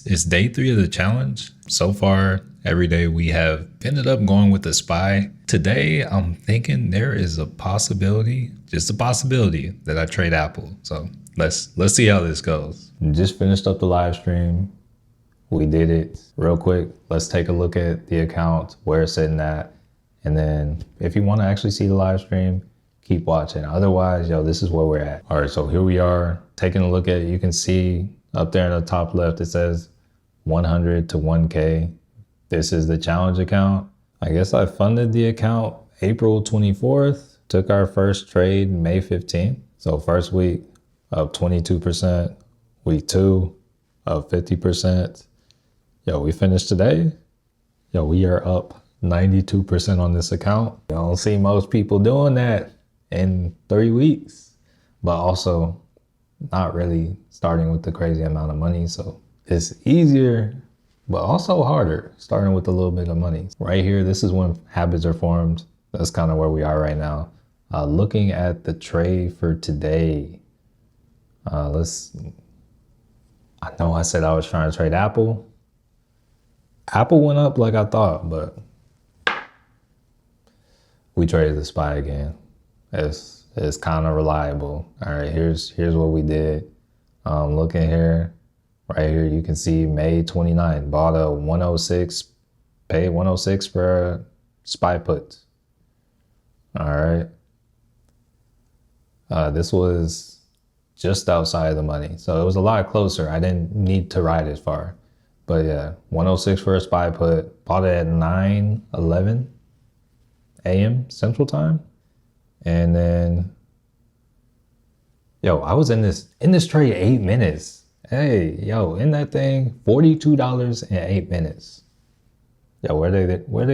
It's day 3 of the challenge. So far, every day we have ended up going with the SPY. Today, I'm thinking there is a possibility, just a possibility, that I trade Apple. So let's see how this goes. Just finished up the live stream. We did it real quick. Let's take a look at the account, where it's sitting at. And then if you want to actually see the live stream, keep watching. Otherwise, this is where we're at. All right, so here we are taking a look at it. You can see up there in the top left, it says 100 to 1K. This is the challenge account. I guess I funded the account April 24th, took our first trade May 15th. So first week up 22%, week 2 up 50%. We finished today. We are up 92% on this account. I don't see most people doing that in 3 weeks, but also not really starting with the crazy amount of money. So it's easier, but also harder starting with a little bit of money. Right here, this is when habits are formed. That's kind of where we are right now. Looking at the trade for today, I know I said I was trying to trade Apple. Apple went up like I thought, but we traded the SPY again. It's kind of reliable. All right, here's what we did. Looking here, right here, you can see May 29th, bought a 106, paid 106 for a SPY put. All right. This was just outside of the money, so it was a lot closer. I didn't need to ride as far. But yeah, 106 for a SPY put, bought it at 9:11 a.m. Central Time. And then, I was in this trade 8 minutes. Hey, in that thing, $42 in 8 minutes. Where they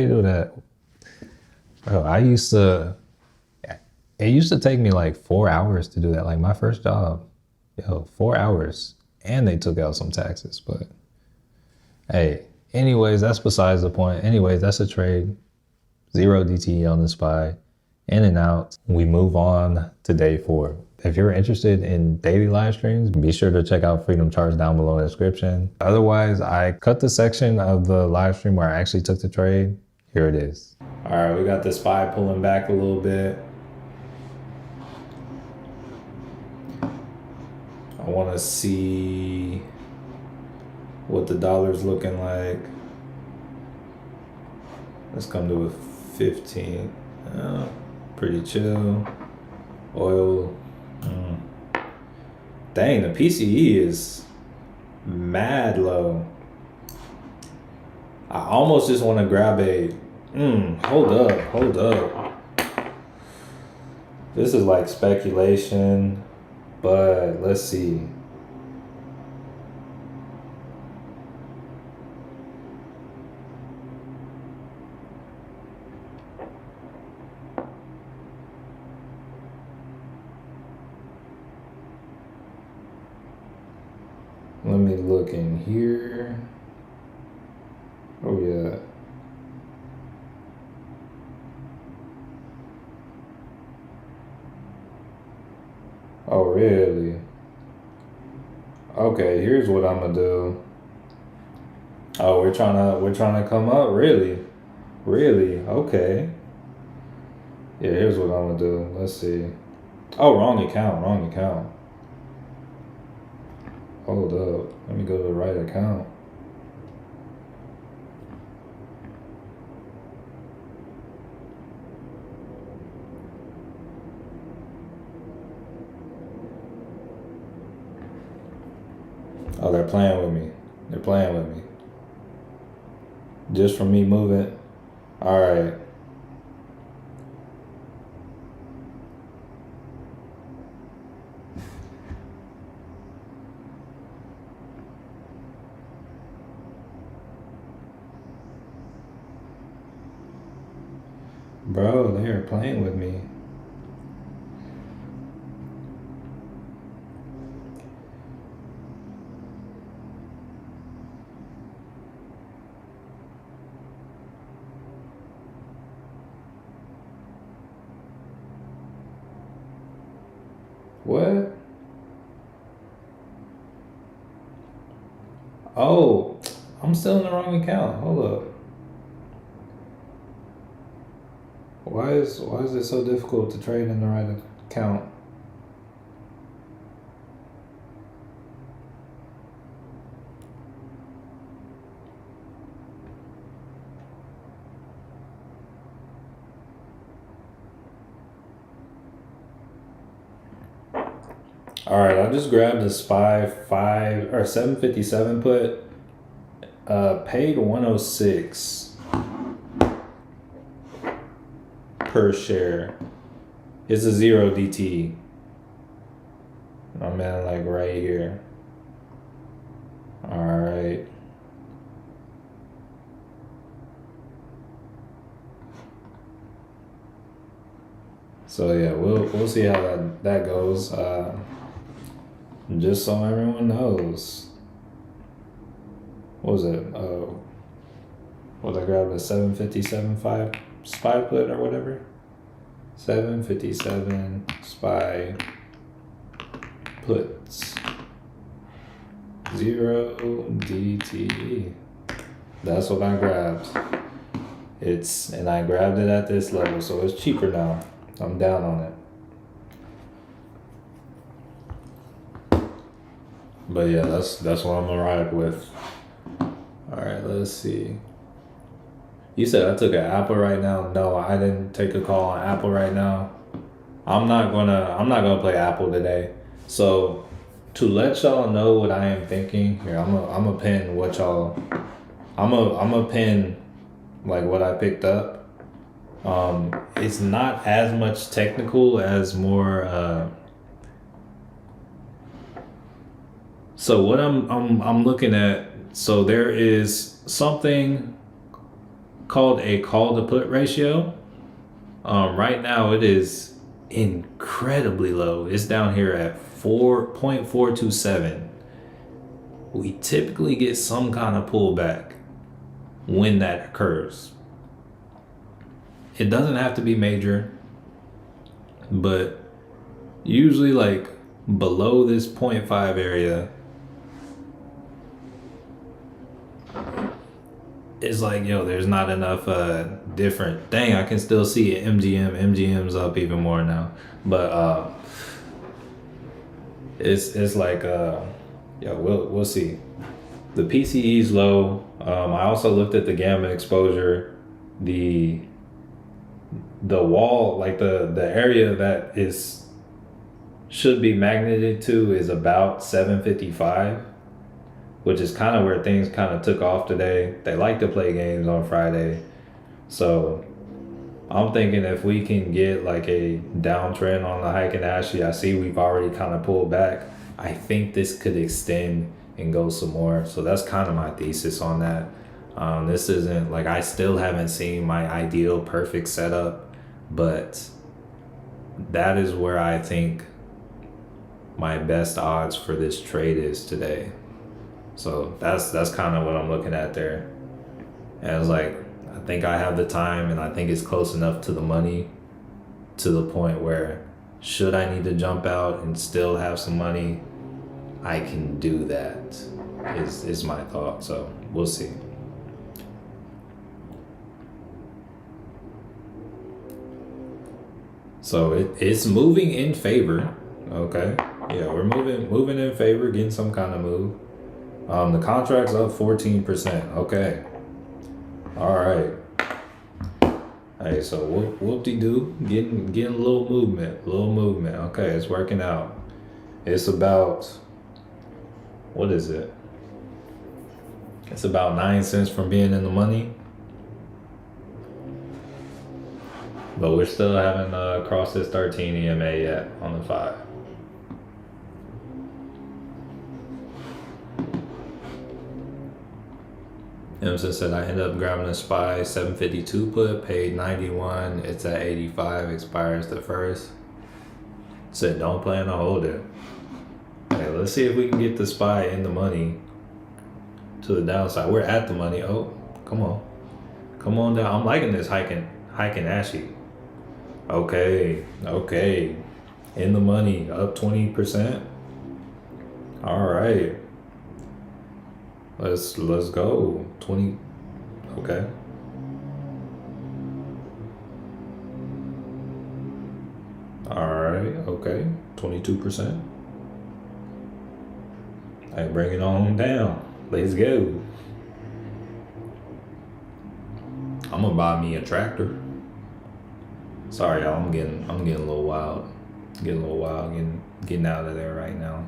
do that? Bro, it used to take me like 4 hours to do that. Like my first job, 4 hours. And they took out some taxes, but hey, anyways, that's besides the point. Anyways, that's a trade. 0 DTE on the SPY. In and out. We move on to day 4. If you're interested in daily live streams, be sure to check out FreedomCharts down below in the description. Otherwise, I cut the section of the live stream where I actually took the trade. Here it is. All right, we got the SPY pulling back a little bit. I want to see what the dollar's looking like. Let's come to a 15. Pretty chill. Oil. Dang, the PCE is mad low. I almost just want to grab a. Hold up. This is like speculation, but let's see. Let me look in here. Oh yeah. Oh really? Okay, here's what I'm gonna do. Oh, we're trying to come up, really? Really? Okay. Yeah, here's what I'm gonna do. Let's see. Oh, wrong account. Hold up. Let me go to the right account. Oh, they're playing with me. Just from me moving. All right. Bro, they are playing with me. What? Oh, I'm still in the wrong account. Hold up. Why is it so difficult to trade in the right account? All right, I just grabbed a SPY 757 put. Paid 106 per share. It's a 0 DT. My man, like right here. All right. So yeah, we'll see how that goes. Just so everyone knows. What was it? Was I grabbed a 757 SPY put or whatever? 757 SPY puts 0 DTE. That's what I grabbed. And I grabbed it at this level, so it's cheaper now. I'm down on it. But yeah, that's what I'm gonna ride with. All right, let's see. You said I took an Apple right now. No, I didn't take a call on Apple right now. I'm not gonna play Apple today. So to let y'all know what I am thinking, here I'm a pin what y'all. I'm a pin like what I picked up. It's not as much technical as more. So what I'm looking at. So there is something called a call to put ratio. Right now it is incredibly low. It's down here at 4.427. We typically get some kind of pullback when that occurs. It doesn't have to be major, but usually like below this 0.5 area, it's like, yo, there's not enough different. Dang, I can still see it. MGM's up even more now. But it's like yeah, we'll see. The PCE is low. I also looked at the gamma exposure. The wall, like the area that should be magneted to is about 755, which is kind of where things kind of took off today. They like to play games on Friday. So I'm thinking if we can get like a downtrend on the Heikin Ashi, I see we've already kind of pulled back. I think this could extend and go some more. So that's kind of my thesis on that. This isn't like, I still haven't seen my ideal perfect setup, but that is where I think my best odds for this trade is today. So that's kind of what I'm looking at there. And it's like, I think I have the time and I think it's close enough to the money to the point where should I need to jump out and still have some money, I can do that is my thought. So we'll see. So it's moving in favor. Okay. Yeah, we're moving in favor, getting some kind of move. The contract's up 14%. Okay. All right. Hey, so whoop-de-doo, getting a little movement. Okay, it's working out. It's about, what is it? It's about 9 cents from being in the money. But we still haven't crossed this 13 EMA yet on the 5. Emerson said I ended up grabbing a SPY 752 put, paid 91. It's at 85, expires the 1st. Said don't plan to hold it. Okay, let's see if we can get the SPY in the money to the downside. We're at the money. Oh, come on down. I'm liking this Heikin Ashi. Okay, in the money, up 20%. All right. Let's go. 20. Okay. All right. Okay. 22%. Hey, bring it on down. Let's go. I'm gonna buy me a tractor. Sorry, y'all. I'm getting a little wild. Getting out of there right now.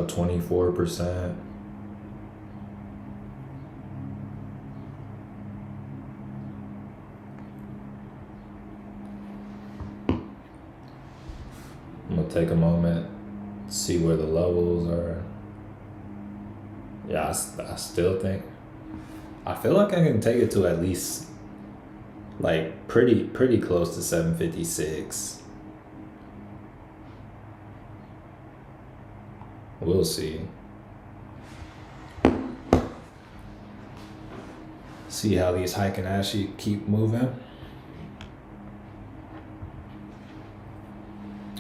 24%. I'm gonna take a moment, see where the levels are. Yeah, I still think, I feel like I can take it to at least like pretty close to 756. We'll see. See how these Heikin Ashi keep moving.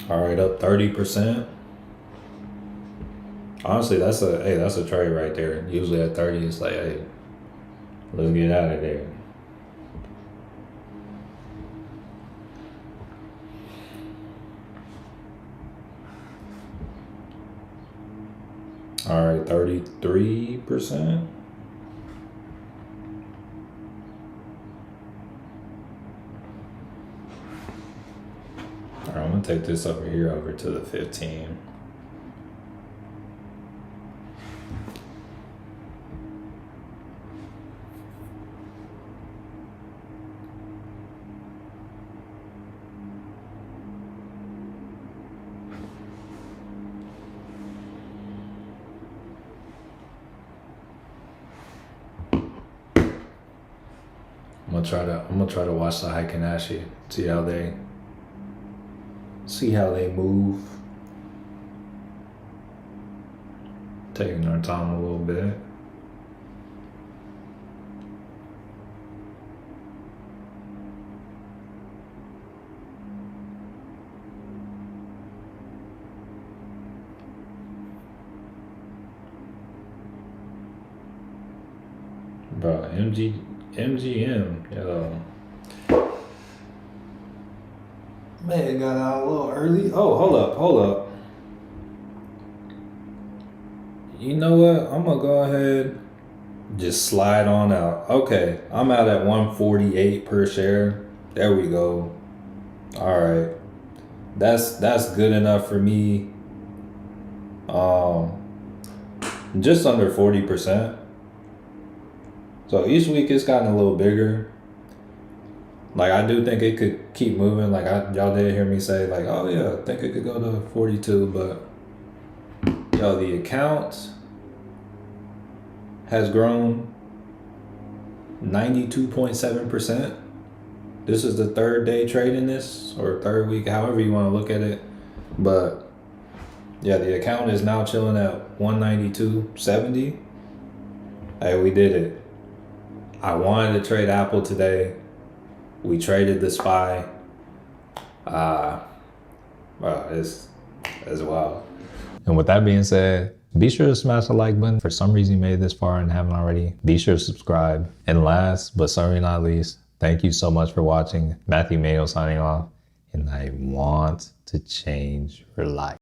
All right, up 30%. Honestly, that's a trade right there. Usually at 30, it's like, hey, let's get out of there. All right, 33%. All right, I'm gonna take this over here over to the 15. I'm gonna try to watch the Heikin Ashi, see how they move. Taking our time a little bit. Bro, MGM, yo. Man, it got out a little early. Oh, hold up. You know what? I'm gonna go ahead, just slide on out. Okay, I'm out at 148 per share. There we go. All right, that's good enough for me. Just under 40%. So each week it's gotten a little bigger. Like, I do think it could keep moving. Like, y'all did hear me say, like, oh yeah, I think it could go to 42, but yo, the account has grown 92.7%. This is the third day trading this, or third week, however you want to look at it. But yeah, the account is now chilling at 192.70. Hey, we did it. I wanted to trade Apple today. We traded the SPY. Wow, it's wild. And with that being said, be sure to smash the like button. For some reason you made it this far and haven't already, be sure to subscribe. And last, but certainly not least, thank you so much for watching. Matthew Mayo signing off, and I want to change your life.